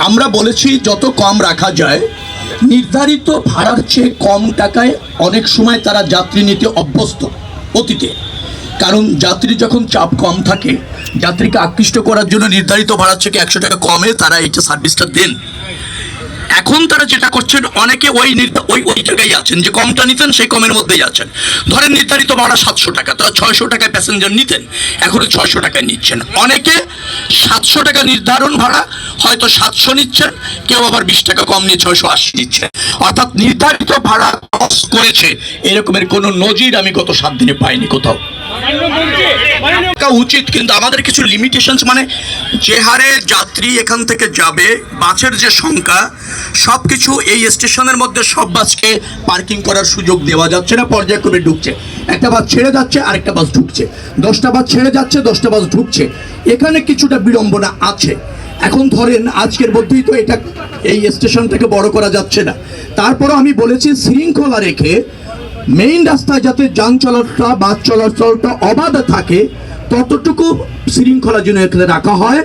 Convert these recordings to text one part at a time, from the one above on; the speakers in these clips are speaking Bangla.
আমরা বলেছি যত কম রাখা যায়, নির্ধারিত ভাড়ার চেয়ে কম টাকায় অনেক সময় তারা যাত্রী নিতে অভ্যস্ত অতীতে। কারণ যাত্রী যখন চাপ কম থাকে, যাত্রীকে আকৃষ্ট করার জন্য নির্ধারিত ভাড়ার থেকে 100 টাকা কমে তারা এইটা সার্ভিসটা দেন। এখন তারা যেটা করছেন, অনেকে ওই জায়গায় আছেন যে কমটা নিতেন সেই কমের মধ্যেই আছেন। ধরেন নির্ধারিত ভাড়া 700 টাকা, তারা 600 টাকায় প্যাসেঞ্জার নিতেন, এখন 600 টাকায় নিচ্ছেন। অনেকে 700 টাকা নির্ধারণ ভাড়া হয়তো 700 নিচ্ছেন, কেউ আবার 20 টাকা কম নিয়ে 680 নিচ্ছে। অর্থাৎ নির্ধারিত ভাড়া ক্রস করেছে এরকমের কোনো নজির আমি গত 7 দিনে পাইনি কোথাও। উচিত, কিন্তু আমাদের কিছু লিমিটেশনস, মানে যে হারে যাত্রী এখান থেকে যাবে, বাসের যে সংখ্যা, সব কিছু এই স্টেশনের মধ্যে সব বাসকে পার্কিং করার সুযোগ দেওয়া যাচ্ছে না। পর্যায়ক্রমে ঢুকছে, একটা বাস ছেড়ে যাচ্ছে আরেকটা বাস ঢুকছে, 10টা বাস ছেড়ে যাচ্ছে 10টা বাস ঢুকছে। এখানে কিছুটা বিড়ম্বনা আছে। এখন ধরেন আজকের মধ্যেই তো এটা এই স্টেশন থেকে বড় করা যাচ্ছে না। তারপরও আমি বলেছি শৃঙ্খলা রেখে মেইন রাস্তায় যাতে যান চলাচলটা, বাস চলাচলটা অবাধ থাকে, ততটুকু শৃঙ্খলা যেন এখানে রাখা হয়।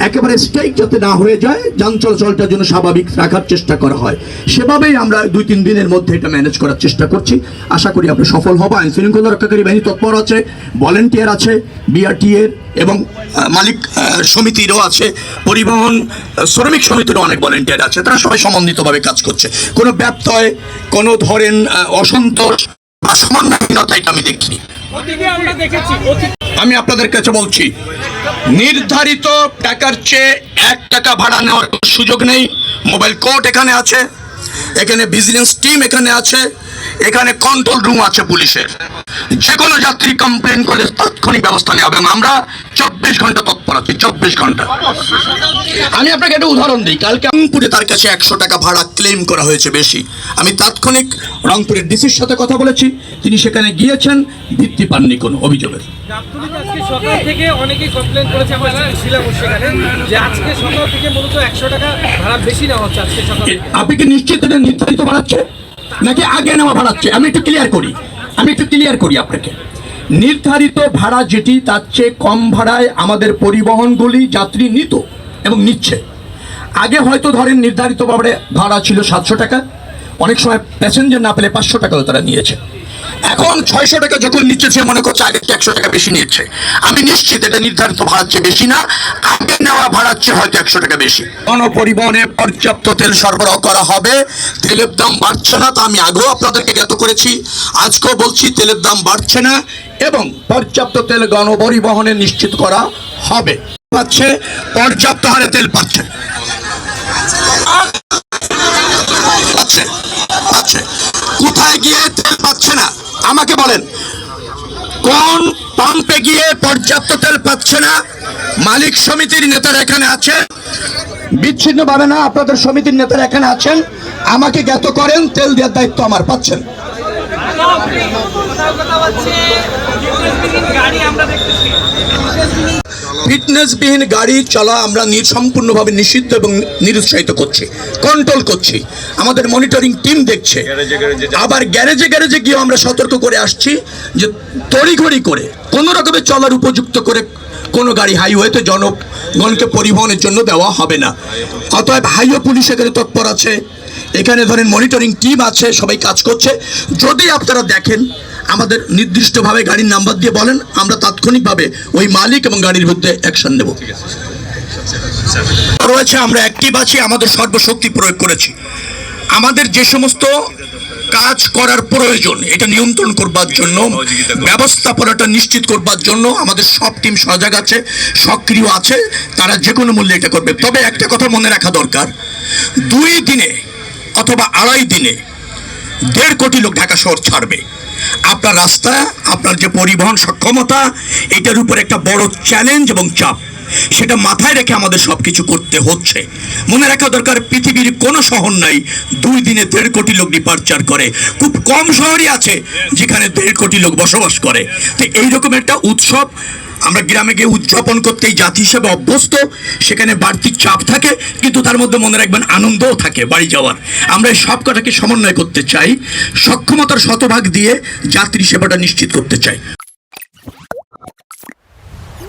একেবারে স্ট্রাইক যাতে না হয়ে যায়, যান চলাচলটার জন্য স্বাভাবিক রাখার চেষ্টা করা হয়। সেভাবেই আমরা 2-3 দিনের মধ্যে এটা ম্যানেজ করার চেষ্টা করছি। আশা করি আমরা সফল হব। আইন শৃঙ্খলা রক্ষাকারী বাহিনী তৎপর আছে, ভলেন্টিয়ার আছে, বিআরটি এর এবং মালিক সমিতিরও আছে, পরিবহন শ্রমিক সমিতিরও অনেক ভলেন্টিয়ার আছে। তারা সবাই সমন্বিতভাবে কাজ করছে। কোনো ব্যত্যয়, কোনো ধরেন অসন্তোষ বা সমন্বয়হীনতা এটা আমি দেখিনি। আমি আপনাদের কাছে বলছি, নির্ধারিত টাকার চেয়ে 1 টাকা ভাড়া নেওয়ার সুযোগ নেই। মোবাইল কোর্ট এখানে আছে, এখানে ভিজিলেন্স টিম এখানে আছে, এখানে কন্ট্রোল রুম আছে পুলিশের। যে কোনো যাত্রী কমপ্লেন করে তাৎক্ষণিক ব্যবস্থা নেওয়া হবে। আমরা 24 ঘন্টা তৎপর আছি, 24 ঘন্টা। আমি আপনাকে একটা উদাহরণ দিই। কালকে রংপুরে তার কাছে 100 টাকা ভাড়া ক্লেম করা হয়েছে বেশি। আমি তাৎক্ষণিক রংপুরের ডিসির সাথে কথা বলেছি, তিনি সেখানে গিয়েছেন, ভিত্তি পাননি কোনো অভিযোগের। সকাল থেকে অনেকেই কমপ্লেন করেছে, আমরা ছিলাম সেখানে, যে আজকে সকাল থেকে মূলত 100 টাকা ভাড়া বেশি নেওয়া হচ্ছে আজকে সকালে। আপনি কি নিশ্চিত এটা নির্ধারিত বাড়াচ্ছে নাকি আগে নেওয়া বাড়াচ্ছে? আমি একটু ক্লিয়ার করি আপনাকে। নির্ধারিত ভাড়া যেটি, তার চেয়ে কম ভাড়ায় আমাদের পরিবহনগুলি যাত্রী নিত এবং নিচ্ছে। আগে হয়তো ধরেন নির্ধারিত ভাড়া ছিল 700 টাকা, অনেক সময় প্যাসেঞ্জার না পেলে 500 টাকাও তারা নিয়েছে। এখন 600 টাকা যখন নিচ্ছে, সে মনে করছে আগে 100 টাকা বেশি নিচ্ছে। আমি নিশ্চিত এটা নির্ধারিত ভাড়ার চেয়ে বেশি না, আগে নেওয়া ভাড়ার চেয়ে হয়তো 100 টাকা বেশি। গণপরিবহনে পর্যাপ্ত তেল সরবরাহ করা হবে। তেলের দাম বাড়ছে না, তা আমি আগেও আপনাদেরকে জ্ঞাত করেছি, আজকেও বলছি তেলের দাম বাড়ছে না এবং পর্যাপ্ত তেল গণপরিবহনে নিশ্চিত করা হবে। পাচ্ছে, পর্যাপ্ত হারে তেল পাচ্ছে। কোথায় গিয়ে তেল পাচ্ছে না আমাকে বলেন? কোন পাম্পে গিয়ে পর্যাপ্ত তেল পাচ্ছে না? মালিক সমিতির নেতারা এখানে আছে, বিচ্ছিন্ন ভাবে না, আপনাদের সমিতির নেতারা এখানে আছেন, আমাকে জ্ঞাত করেন, তেল দেওয়ার দায়িত্ব আমার। পাচ্ছেন? ফিটনেসবিহীন গাড়ি চলা আমরা সম্পূর্ণভাবে নিষিদ্ধ এবং নিরুৎসাহিত করছি, কন্ট্রোল করছি। আমাদের মনিটরিং টিম দেখছে। আবার গ্যারেজে গিয়ে আমরা সতর্ক করে আসছি যে তড়িঘড়ি করে কোনো রকমের চলার উপযুক্ত করে কোনো গাড়ি হাইওয়েতে জনগণকে পরিবহনের জন্য দেওয়া হবে না। অতএব হাইওয়ে পুলিশ এখানে তৎপর আছে, এখানে ধরেন মনিটরিং টিম আছে, সবাই কাজ করছে। যদি আপনারা দেখেন আমাদের নির্দিষ্টভাবে গাড়ির নাম্বার দিয়ে বলেন, আমরা তাৎক্ষণিকভাবে ওই মালিক এবং গাড়ির বিরুদ্ধে অ্যাকশন নেব। রয়েছে, আমরা অ্যাক্টিভ আছি, আমাদের সর্বশক্তি প্রয়োগ করেছি। আমাদের যে সমস্ত কাজ করার প্রয়োজন, এটা নিয়ন্ত্রণ করবার জন্য, ব্যবস্থাপনাটা নিশ্চিত করবার জন্য আমাদের সব টিম সজাগ আছে, সক্রিয় আছে, তারা যে কোনো মূল্যে এটা করবে। তবে একটা কথা মনে রাখা দরকার, 2 দিনে অথবা 2.5 দিনে 1.5 কোটি লোক ঢাকা শহর ছাড়বে। আপনার রাস্তা, আপনার যে পরিবহন সক্ষমতা, এটার উপর একটা বড় চ্যালেঞ্জ এবং চাপ, সেটা মাথায় রেখে আমাদের সবকিছু করতে হচ্ছে। মনে রাখা দরকার, পৃথিবীর কোনো শহর নাই 2 দিনে 1.5 কোটি লোক ডিপার্চার করে। খুব কম শহরই আছে যেখানে 1.5 কোটি লোক বসবাস করে। তো এইরকম একটা উৎসব আমরা গ্রামে গিয়ে উদযাপন করতে জাতি হিসেবে অভ্যস্ত। সেখানে বাড়তি চাপ থাকে, কিন্তু তার মধ্যে মনে রাখবেন আনন্দও থাকে বাড়ি যাওয়ার। আমরা এই সব কটাকে সমন্বয় করতে চাই, সক্ষমতার শতভাগ দিয়ে যাত্রী সেবাটা নিশ্চিত করতে চাই।